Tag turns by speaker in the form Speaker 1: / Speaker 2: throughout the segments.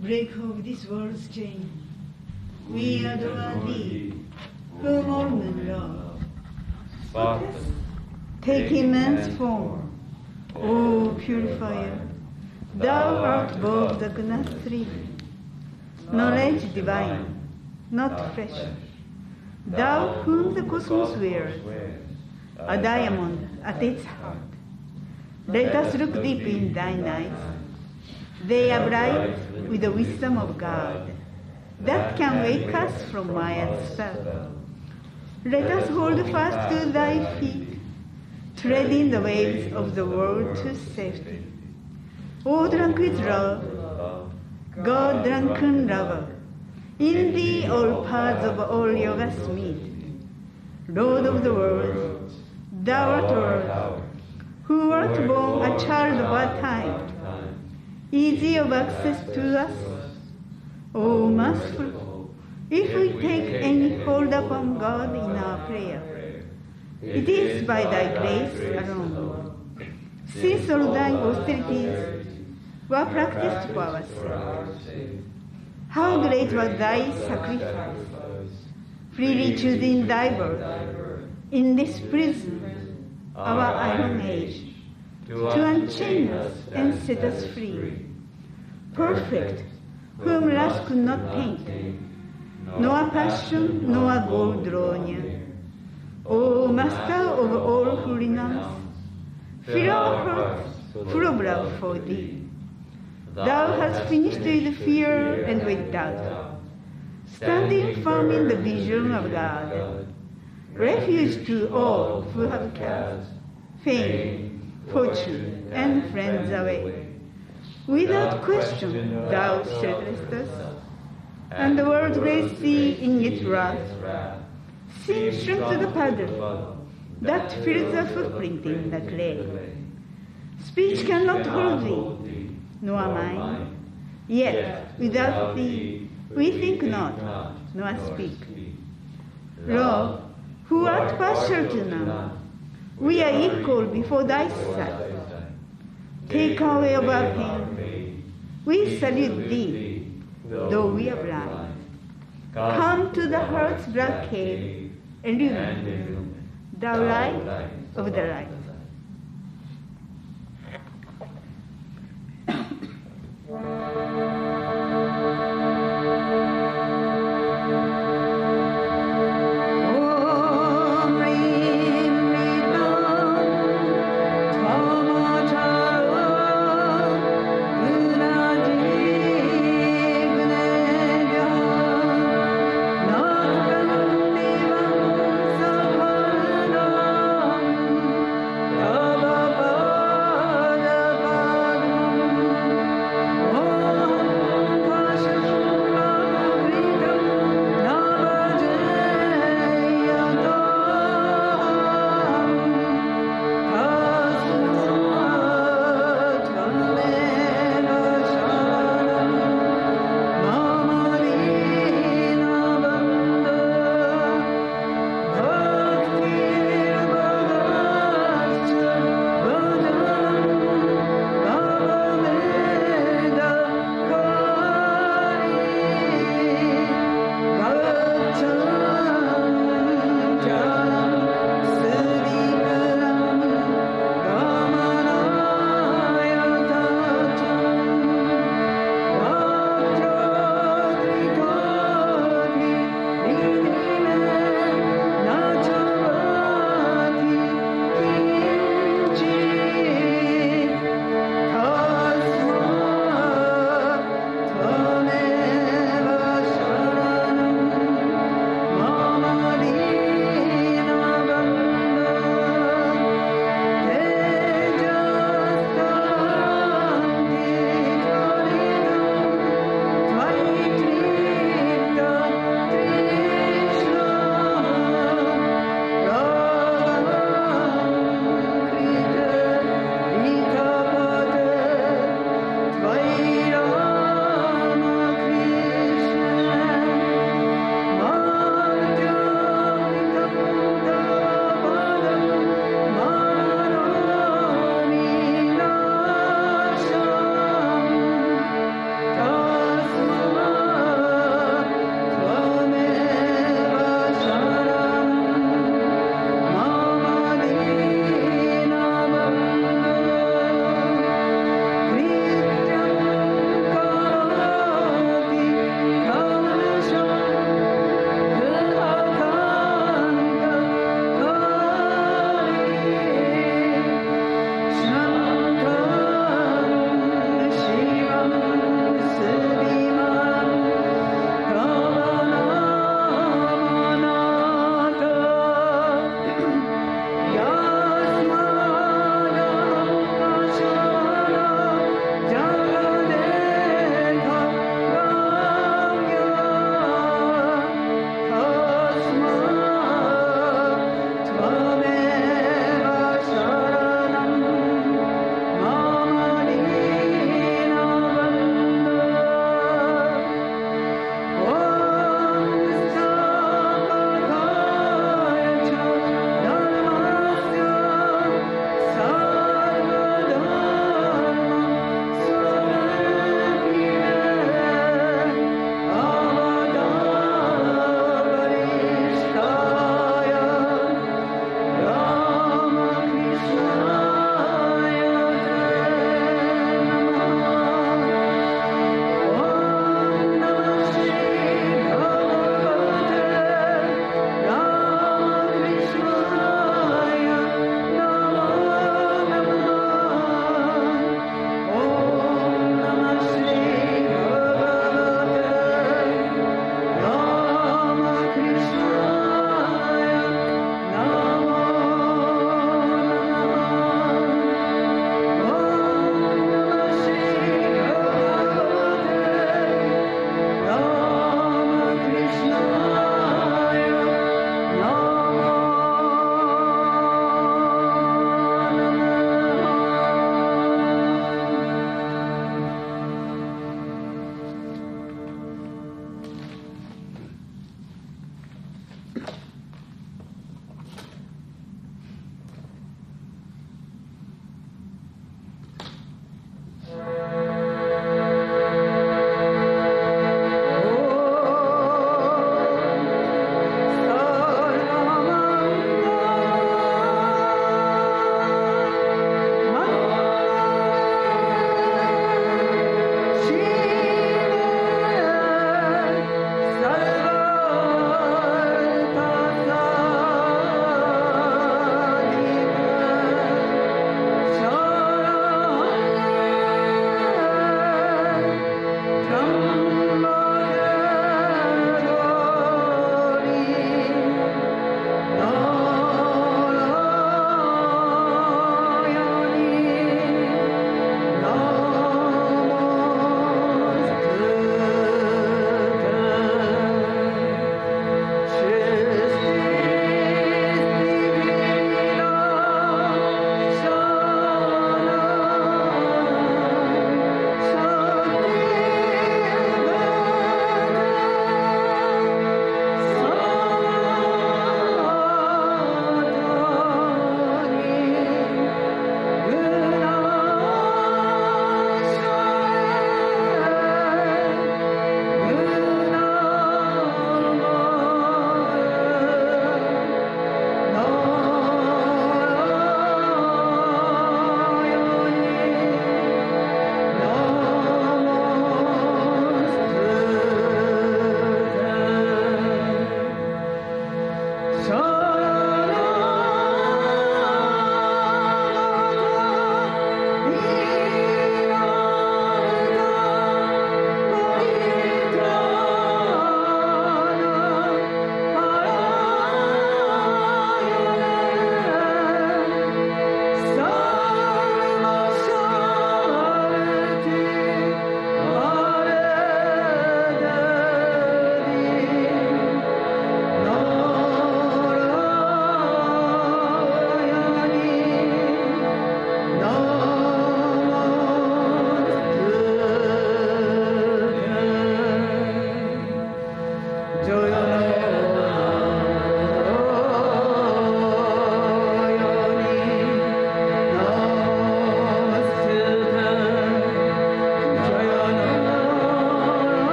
Speaker 1: Break of this world's chain, we adore thee, whom all men love.
Speaker 2: Spotless,
Speaker 1: Taking man's form, O purifier, thou art both the gnatry, knowledge divine, not flesh. Thou whom the cosmos wears, a diamond at its heart. Let us look deep in thine eyes. They are bright with the wisdom of God that can wake us from Maya's spell. Let us hold fast to thy feet, treading the waves of the world to safety. O drunk with love, God drunken lover, in thee all paths of all yogas meet. Lord of the world, thou art Lord, who art born a child of our time, easy of access to us. O merciful, if we take any hold upon God in our prayer, it is by thy grace alone. Since all thy austerities were practiced for our sake, how great was thy sacrifice, freely choosing thy birth in this prison, our iron age, to unchain us and set us free. Perfect, whom lust could not paint, nor passion, nor gold draw near. O Master of all holiness, fill our hearts full of love for thee. Thou hast finished with fear and with doubt, standing firm in the vision of God, refuge to all who have cast fame, fortune, and friends away. Without question, thou shelterest us, and the world graced thee in its wrath. Sin shrunk to the puddle that fills a footprint in the clay. Speech cannot hold thee, nor mine. Yet without thee we think not, nor speak. Lord, who art partial to none, we are equal before thy sight. Take away of our pain. We salute thee, though we are blind. Come to the heart's black cave, illumine thou light of the light. Om Rim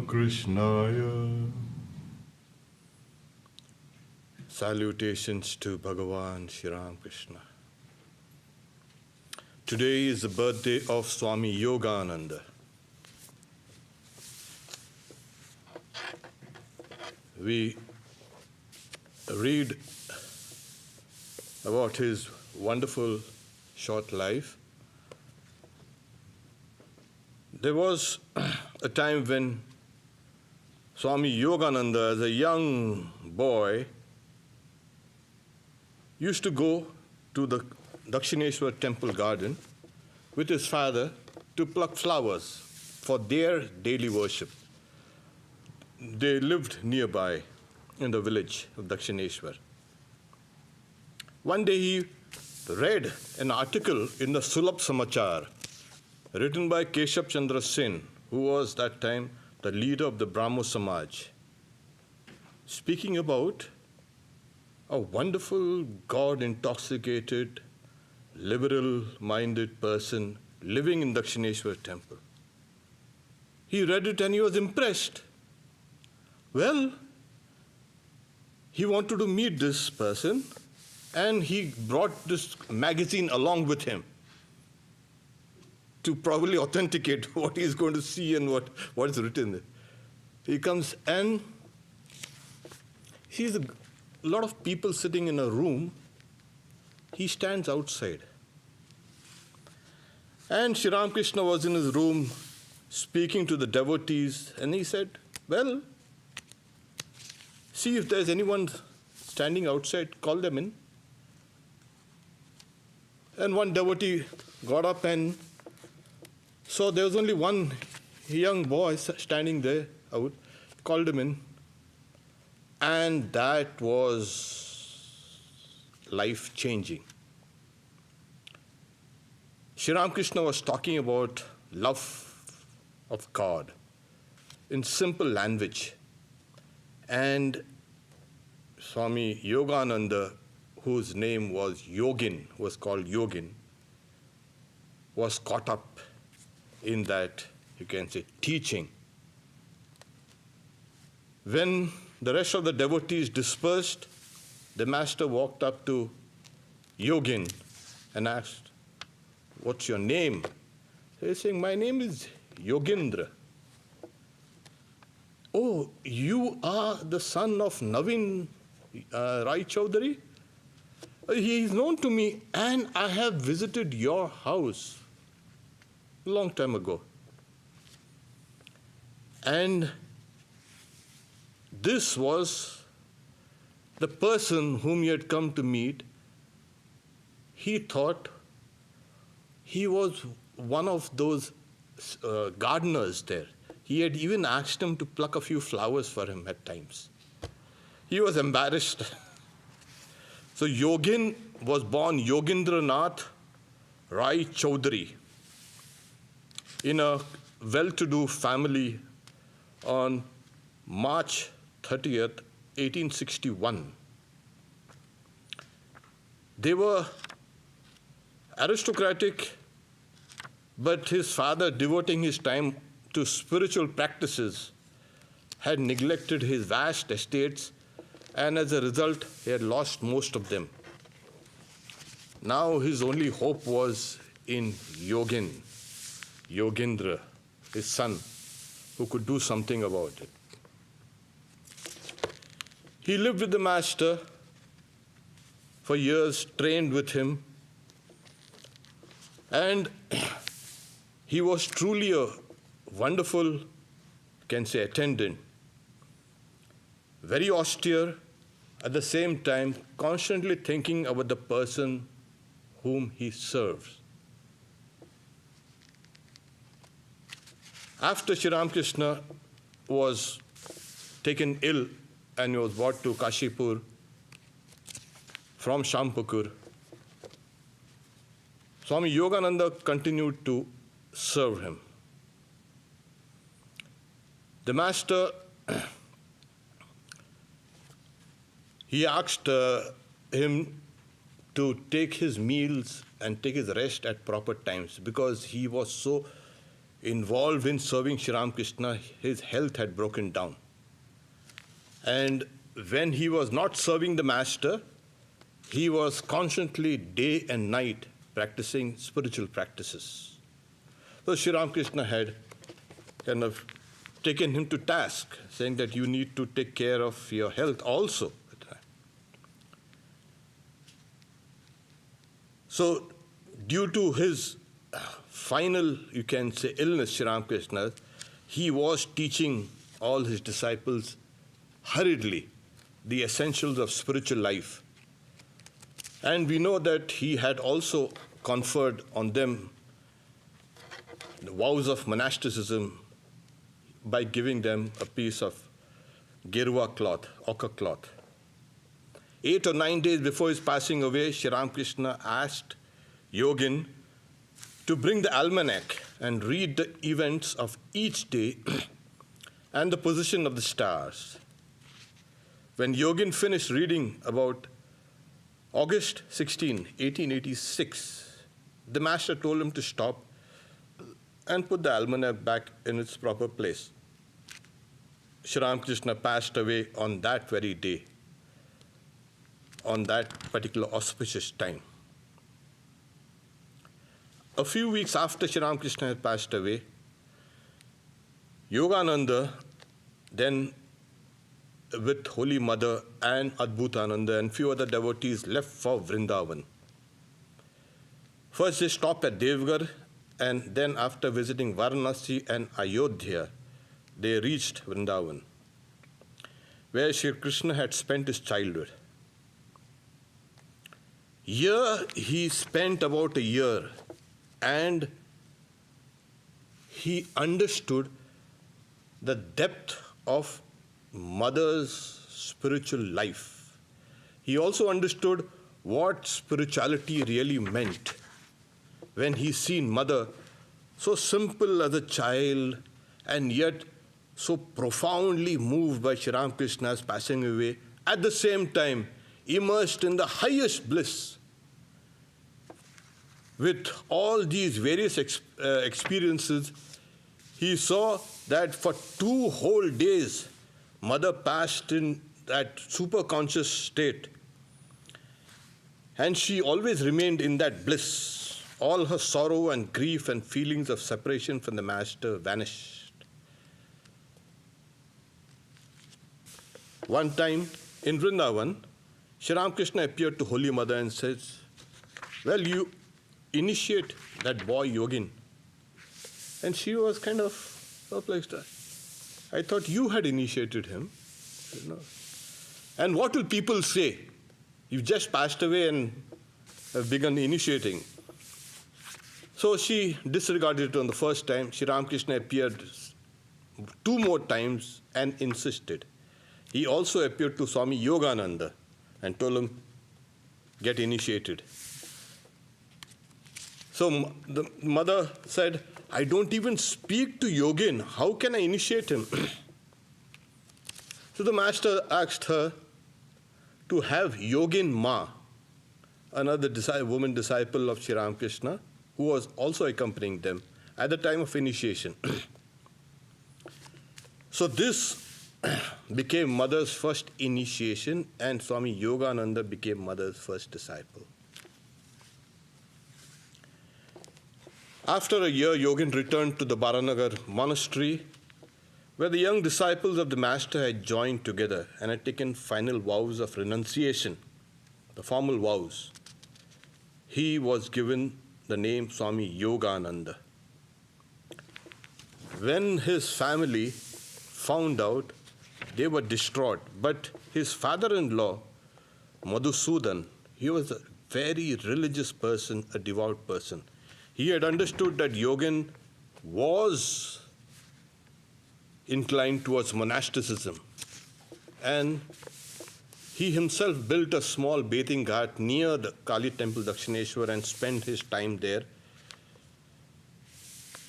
Speaker 2: Krishnaya. Salutations to Bhagavan Shri Ram Krishna. Today is the birthday of Swami Yogananda. We read about his wonderful short life. There was a time when Swami Yogananda, as a young boy, used to go to the Dakshineshwar temple garden with his father to pluck flowers for their daily worship. They lived nearby in the village of Dakshineshwar. One day he read an article in the Sulabh Samachar written by Keshav Chandra Sen, who was that time the leader of the Brahmo Samaj, speaking about a wonderful, God-intoxicated, liberal-minded person living in Dakshineshwar temple. He read it and he was impressed. Well, he wanted to meet this person, and he brought this magazine along with him to probably authenticate what he's going to see and what is written there. He comes and sees a lot of people sitting in a room. He stands outside. And Sri Ramakrishna was in his room speaking to the devotees, and he said, well, see if there's anyone standing outside, call them in. And one devotee got up and saw there was only one young boy standing there out, called him in. And that was life-changing. Sri Ramakrishna was talking about love of God in simple language. And Swami Yogananda, whose name was Yogin, was called Yogin, was caught up in that, you can say, teaching. When the rest of the devotees dispersed, the master walked up to Yogin and asked, what's your name? He's saying, my name is Yogendra. Oh, you are the son of Navin Rai Chaudhary? He is known to me, and I have visited your house a long time ago. And this was the person whom he had come to meet. He thought he was one of those gardeners there. He had even asked him to pluck a few flowers for him at times. He was embarrassed. So Yogin was born Yogendranath Rai Chaudhary in a well-to-do family on March 30th, 1861. They were aristocratic, but his father, devoting his time to spiritual practices, had neglected his vast estates, and as a result, he had lost most of them. Now his only hope was in Yogendra, his son, who could do something about it. He lived with the master for years, trained with him, and he was truly a wonderful, you can say, attendant. Very austere, at the same time, constantly thinking about the person whom he serves. After Sri Ramakrishna was taken ill and he was brought to Kashipur from Shampakur, Swami Yogananda continued to serve him. The master, he asked him to take his meals and take his rest at proper times, because he was so involved in serving Sri Ramakrishna, his health had broken down. And when he was not serving the master, he was constantly day and night practicing spiritual practices. So Sri Ramakrishna had kind of taken him to task, saying that you need to take care of your health also. So due to his final, you can say, illness, Sri Ramakrishna, he was teaching all his disciples hurriedly the essentials of spiritual life. And we know that he had also conferred on them the vows of monasticism by giving them a piece of gerua cloth, ochre cloth. 8 or 9 days before his passing away, Sri Ramakrishna asked Yogin to bring the almanac and read the events of each day and the position of the stars. When Yogin finished reading about August 16, 1886, the master told him to stop and put the almanac back in its proper place. Sri Ramakrishna passed away on that very day, on that particular auspicious time. A few weeks after Sri Ramakrishna had passed away, Yogananda, then with Holy Mother and Adbhutananda and few other devotees, left for Vrindavan. First they stopped at Devgarh, and then after visiting Varanasi and Ayodhya, they reached Vrindavan, where Sri Krishna had spent his childhood. Here he spent about a year, and he understood the depth of Mother's spiritual life. He also understood what spirituality really meant when he seen Mother so simple as a child and yet so profoundly moved by Sri Ramakrishna's passing away, at the same time immersed in the highest bliss. With all these various experiences, he saw that for 2 whole days, Mother passed in that superconscious state. And she always remained in that bliss. All her sorrow and grief and feelings of separation from the Master vanished. One time in Vrindavan, Sri Ramakrishna appeared to Holy Mother and says, well, you initiate that boy Yogin. And she was kind of perplexed. I thought you had initiated him. You know. And what will people say? You've just passed away and have begun initiating. So she disregarded it on the first time. Sri Ramakrishna appeared 2 more times and insisted. He also appeared to Swami Yogananda and told him, get initiated. So the mother said, I don't even speak to Yogin. How can I initiate him? So the master asked her to have Yogin Ma, another woman disciple of Sri Ramakrishna, who was also accompanying them at the time of initiation. So this became Mother's first initiation, and Swami Yogananda became Mother's first disciple. After a year, Yogin returned to the Baranagar monastery, where the young disciples of the Master had joined together and had taken final vows of renunciation, the formal vows. He was given the name Swami Yogananda. When his family found out, they were distraught. But his father-in-law, Madhusudan, he was a very religious person, a devout person. He had understood that Yogin was inclined towards monasticism, and he himself built a small bathing ghat near the Kali temple Dakshineshwar and spent his time there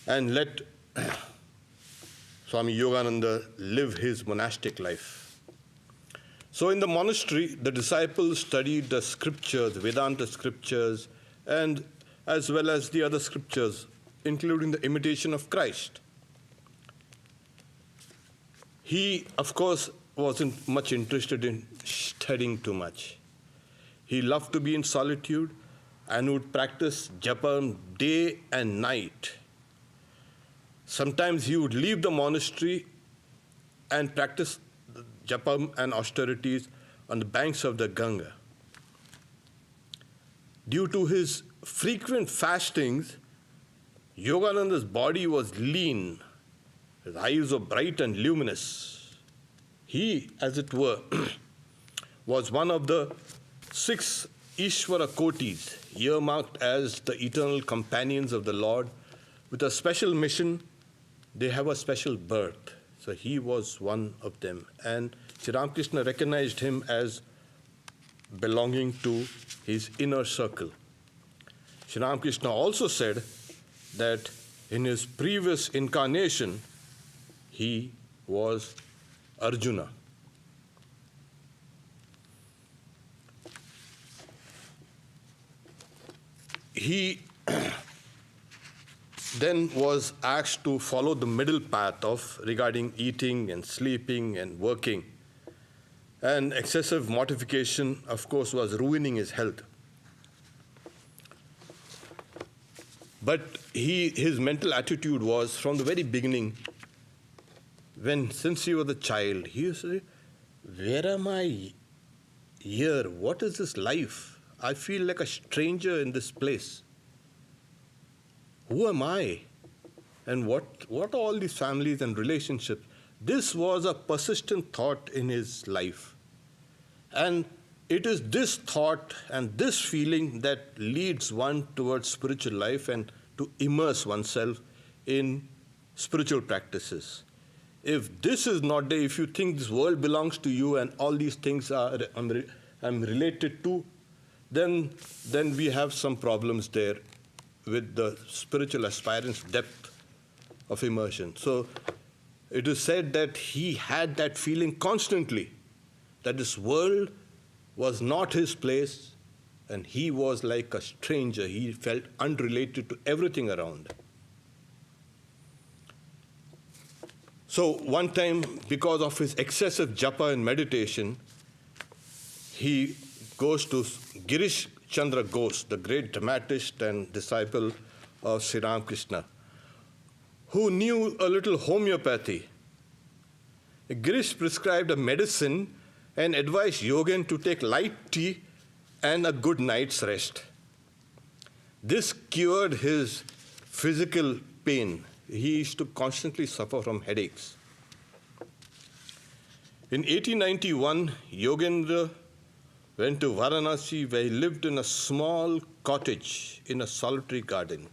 Speaker 2: and let Swami Yogananda live his monastic life. So in the monastery, the disciples studied the scriptures, Vedanta scriptures, and as well as the other scriptures including the imitation of Christ. He, of course, wasn't much interested in studying too much. He loved to be in solitude and would practice japa day and night. Sometimes he would leave the monastery and practice japa and austerities on the banks of the Ganga. Due to his frequent fastings, Yogananda's body was lean, his eyes were bright and luminous. He, as it were, was one of the 6 Ishvara Kotis, earmarked as the eternal companions of the Lord, with a special mission. They have a special birth. So he was one of them. And Sri Ramakrishna recognized him as belonging to his inner circle. Sri Ramakrishna also said that in his previous incarnation, he was Arjuna. He then was asked to follow the middle path of regarding eating and sleeping and working. And excessive mortification, of course, was ruining his health. But his mental attitude was, from the very beginning, since he was a child, he used to say, where am I here? What is this life? I feel like a stranger in this place. Who am I? And what are all these families and relationships? This was a persistent thought in his life. And it is this thought and this feeling that leads one towards spiritual life and to immerse oneself in spiritual practices. If this is not there, if you think this world belongs to you and all these things I'm related to, then we have some problems there with the spiritual aspirant's depth of immersion. So it is said that he had that feeling constantly, that this world was not his place and he was like a stranger. He felt unrelated to everything around. So one time, because of his excessive japa and meditation, he goes to Girish Chandra Ghosh, the great dramatist and disciple of Sri Ramakrishna, who knew a little homeopathy. Girish prescribed a medicine and advised Yogan to take light tea and a good night's rest. This cured his physical pain. He used to constantly suffer from headaches. In 1891, Yogendra went to Varanasi, where he lived in a small cottage in a solitary garden,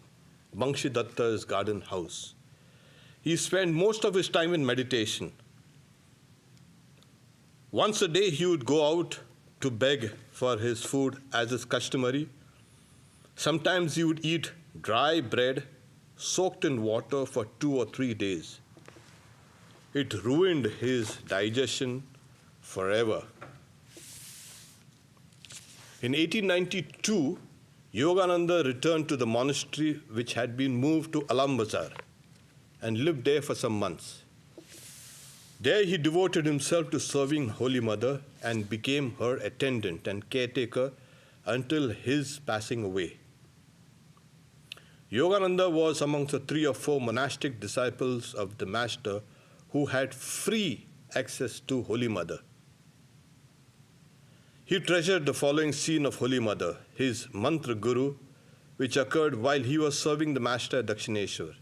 Speaker 2: Bankshi Datta's garden house. He spent most of his time in meditation. Once a day, he would go out to beg for his food, as is customary. Sometimes he would eat dry bread soaked in water for 2 or 3 days. It ruined his digestion forever. In 1892, Yogananda returned to the monastery, which had been moved to Alam Bazar, and lived there for some months. There he devoted himself to serving Holy Mother and became her attendant and caretaker until his passing away. Yogananda was amongst the 3 or 4 monastic disciples of the Master who had free access to Holy Mother. He treasured the following scene of Holy Mother, his mantra guru, which occurred while he was serving the Master at Dakshineshwar.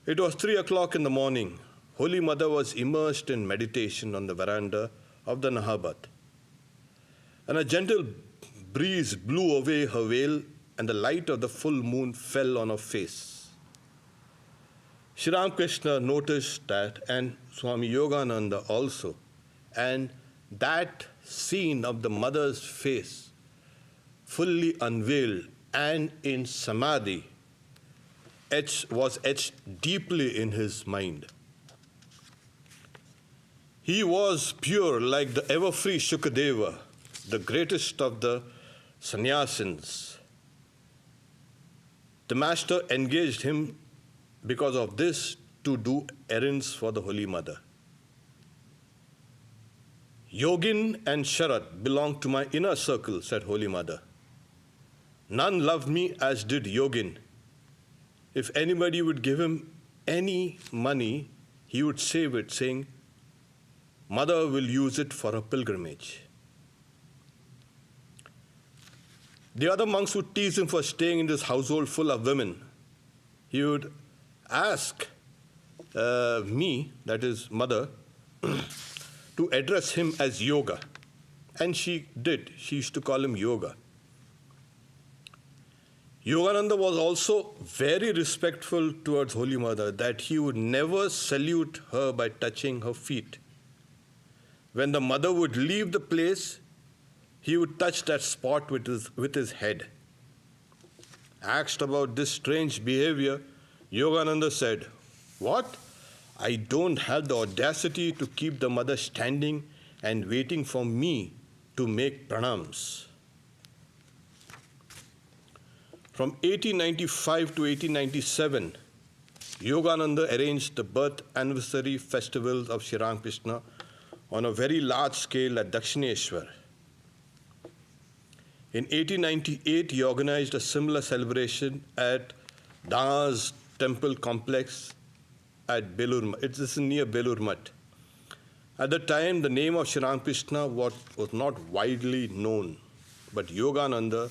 Speaker 2: It was 3 o'clock in the morning. Holy Mother was immersed in meditation on the veranda of the Nahabat, and a gentle breeze blew away her veil, and the light of the full moon fell on her face. Sri Ramakrishna noticed that, and Swami Yogananda also, and that scene of the mother's face fully unveiled and in samadhi was etched deeply in his mind. He was pure like the ever-free Shukadeva, the greatest of the sannyasins. The master engaged him because of this to do errands for the Holy Mother. Yogin and Sharat belong to my inner circle, said Holy Mother. None loved me as did Yogin. If anybody would give him any money, he would save it, saying, Mother will use it for a pilgrimage. The other monks would tease him for staying in this household full of women. He would ask me, that is Mother, to address him as Yoga. And she did. She used to call him Yoga. Yogananda was also very respectful towards Holy Mother, that he would never salute her by touching her feet. When the mother would leave the place, he would touch that spot with his head. Asked about this strange behavior, Yogananda said, What? I don't have the audacity to keep the mother standing and waiting for me to make pranams. From 1895 to 1897, Yogananda arranged the birth anniversary festivals of Sri Ramakrishna on a very large scale at Dakshineshwar. In 1898, he organized a similar celebration at Das Temple Complex at Belur. This is near Belur Math. At the time, the name of Sri Ramakrishna was not widely known, but Yogananda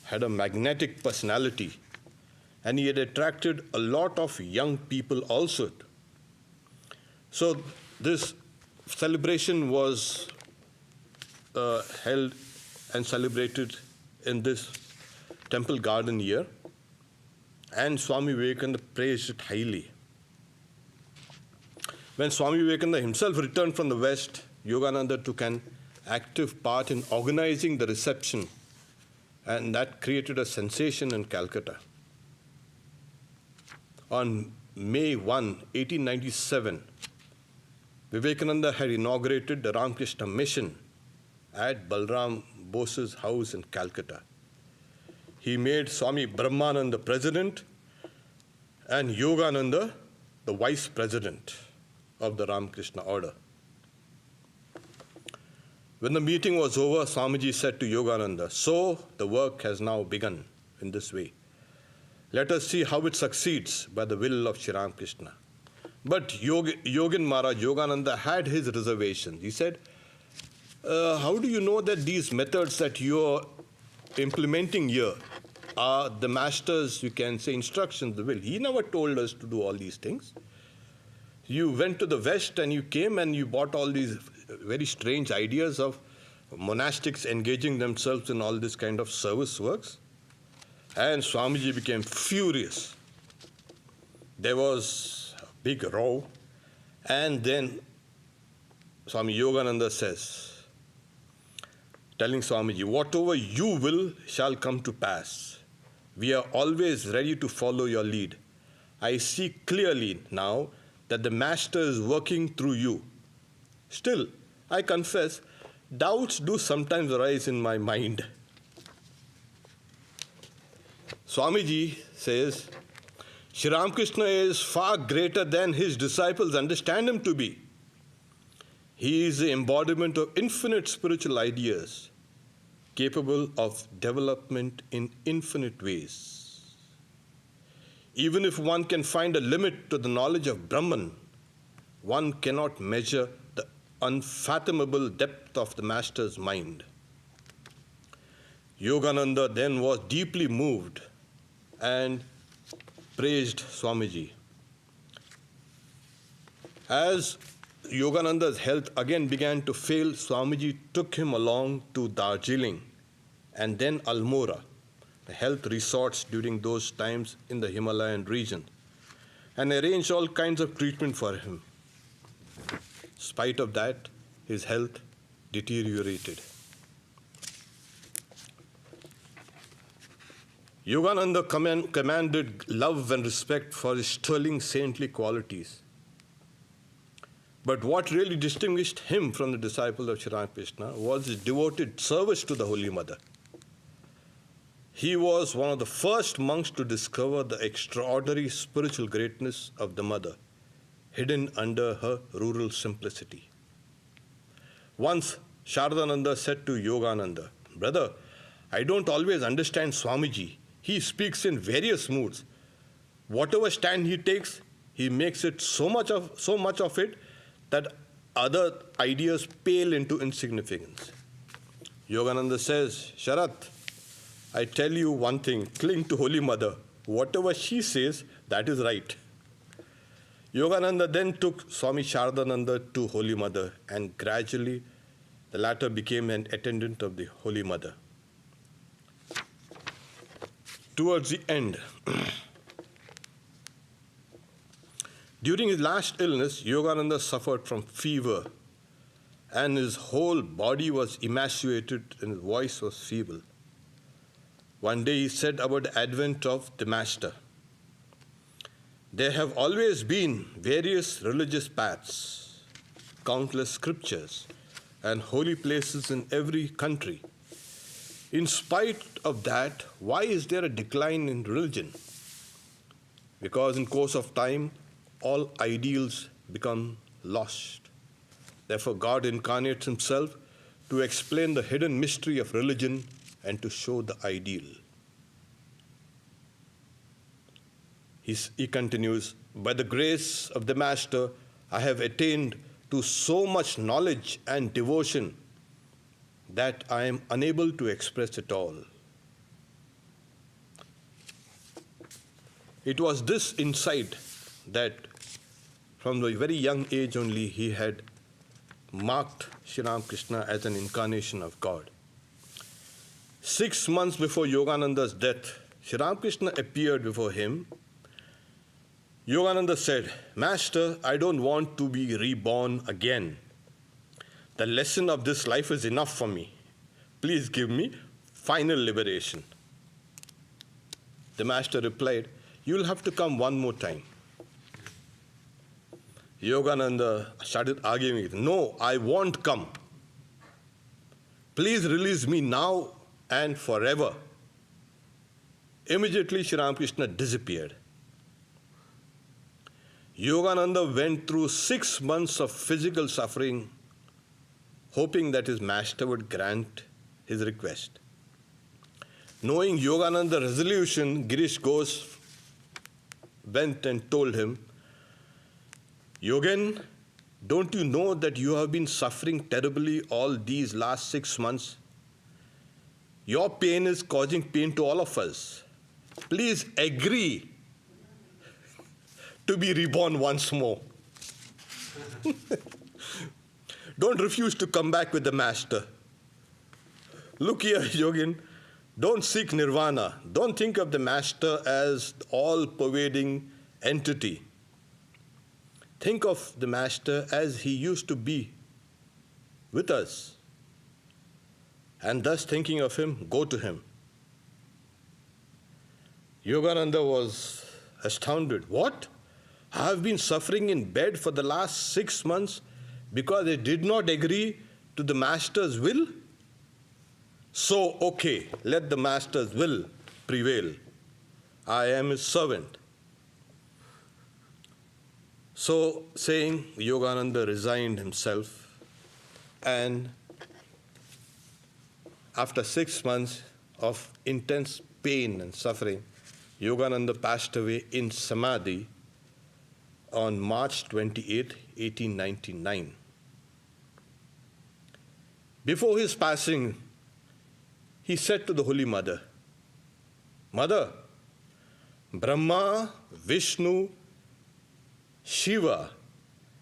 Speaker 2: had a magnetic personality, and he had attracted a lot of young people also. So this celebration was held and celebrated in this temple garden year, and Swami Vivekananda praised it highly. When Swami Vivekananda himself returned from the West, Yogananda took an active part in organizing the reception, and that created a sensation in Calcutta. On May 1, 1897, Vivekananda had inaugurated the Ramakrishna Mission at Balram Bose's house in Calcutta. He made Swami Brahmananda the president and Yogananda the vice president of the Ramakrishna order. When the meeting was over, Swamiji said to Yogananda, So the work has now begun in this way. Let us see how it succeeds by the will of Sri Ramakrishna. But Yogin Maharaj, Yogananda, had his reservations. He said, how do you know that these methods that you're implementing here are the master's, you can say, instructions, the will? He never told us to do all these things. You went to the West and you came and you bought all these very strange ideas of monastics engaging themselves in all this kind of service works. And Swamiji became furious. There was a big row. And then Swami Yogananda says, telling Swamiji, whatever you will shall come to pass. We are always ready to follow your lead. I see clearly now that the Master is working through you. Still, I confess, doubts do sometimes arise in my mind. Swamiji says, Sri Ramakrishna is far greater than his disciples understand him to be. He is the embodiment of infinite spiritual ideas, capable of development in infinite ways. Even if one can find a limit to the knowledge of Brahman, one cannot measure the unfathomable depth of the Master's mind. Yogananda then was deeply moved and praised Swamiji. As Yogananda's health again began to fail, Swamiji took him along to Darjeeling and then Almora, the health resorts during those times in the Himalayan region, and arranged all kinds of treatment for him. In spite of that, his health deteriorated. Yogananda commanded love and respect for his sterling saintly qualities. But what really distinguished him from the disciples of Sri Ramakrishna was his devoted service to the Holy Mother. He was one of the first monks to discover the extraordinary spiritual greatness of the mother, hidden under her rural simplicity. Once, Sharadananda said to Yogananda, "Brother, I don't always understand Swamiji. He speaks in various moods. Whatever stand he takes, he makes it so much of it that other ideas pale into insignificance." Yogananda says, "Sharat, I tell you one thing, cling to Holy Mother. Whatever she says, that is right." Yogananda then took Swami Sharadananda to Holy Mother, and gradually the latter became an attendant of the Holy Mother. Towards the end, during his last illness, Yogananda suffered from fever, and his whole body was emaciated and his voice was feeble. One day he said about the advent of the Master, "There have always been various religious paths, countless scriptures, and holy places in every country. In spite of that, why is there a decline in religion? Because in course of time, all ideals become lost. Therefore, God incarnates himself to explain the hidden mystery of religion and to show the ideal." He continues, "By the grace of the Master, I have attained to so much knowledge and devotion that I am unable to express it all." It was this insight that from the very young age only he had marked Sri Ramakrishna as an incarnation of God. 6 months before Yogananda's death, Sri Ramakrishna appeared before him. Yogananda said, "Master, I don't want to be reborn again. The lesson of this life is enough for me. Please give me final liberation." The Master replied, "You'll have to come one more time." Yogananda started arguing with him, "No, I won't come. Please release me now and forever." Immediately, Sri Ramakrishna disappeared. Yogananda went through 6 months of physical suffering, hoping that his Master would grant his request. Knowing Yogananda's resolution, Girish Ghosh went and told him, "Yogan, don't you know that you have been suffering terribly all these last 6 months? Your pain is causing pain to all of us. Please agree to be reborn once more. Don't refuse to come back with the Master. Look here, Yogin, don't seek nirvana. Don't think of the Master as all-pervading entity. Think of the Master as he used to be with us. And thus thinking of him, go to him." Yogananda was astounded. "What? I have been suffering in bed for the last 6 months because I did not agree to the Master's will? So, okay, let the Master's will prevail. I am his servant." So saying, Yogananda resigned himself, and after 6 months of intense pain and suffering, Yogananda passed away in Samadhi on March 28, 1899. Before his passing, he said to the Holy Mother, "Mother, Brahma, Vishnu, Shiva,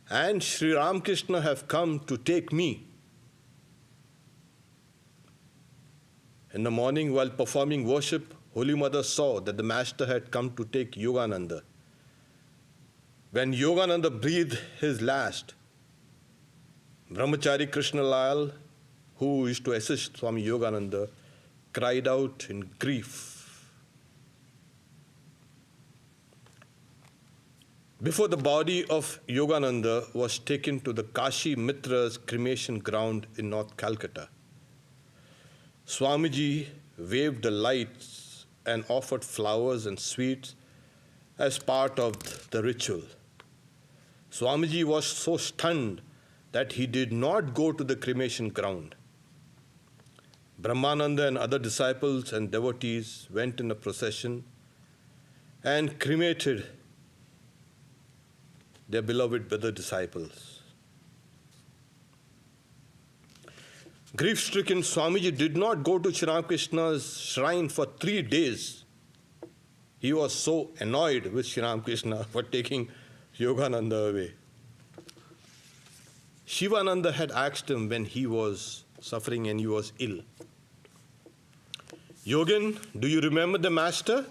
Speaker 2: and Sri Ramakrishna have come to take me." In the morning, while performing worship, Holy Mother saw that the Master had come to take Yogananda. When Yogananda breathed his last, Brahmachari Krishnalal, who used to assist Swami Yogananda, cried out in grief. Before the body of Yogananda was taken to the Kashi Mitra's cremation ground in North Calcutta, Swamiji waved the lights and offered flowers and sweets as part of the ritual. Swamiji was so stunned that he did not go to the cremation ground. Brahmananda and other disciples and devotees went in a procession and cremated their beloved brother disciples. Grief-stricken Swamiji did not go to Sri Ramakrishna's shrine for 3 days. He was so annoyed with Sri Ramakrishna for taking Yogananda away. Shivananda had asked him when he was suffering and he was ill, "Yogan, do you remember the master?"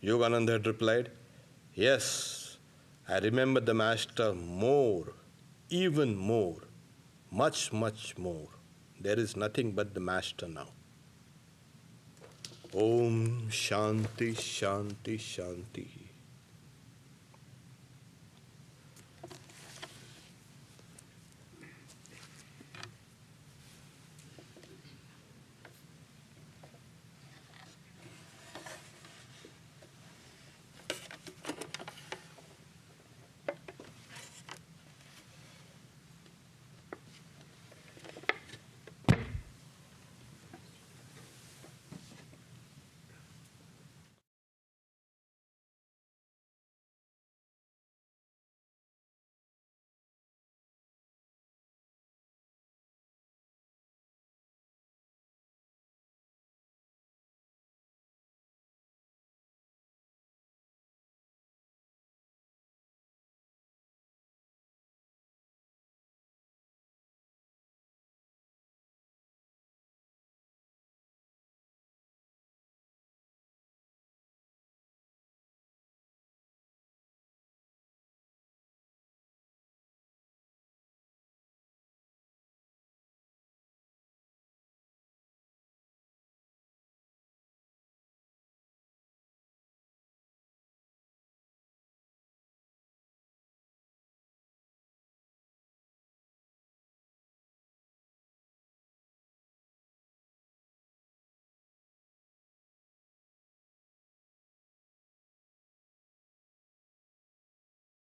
Speaker 2: Yogananda had replied, "Yes, I remember the master more, even more, much, much more. There is nothing but the master now." Om Shanti, Shanti, Shanti.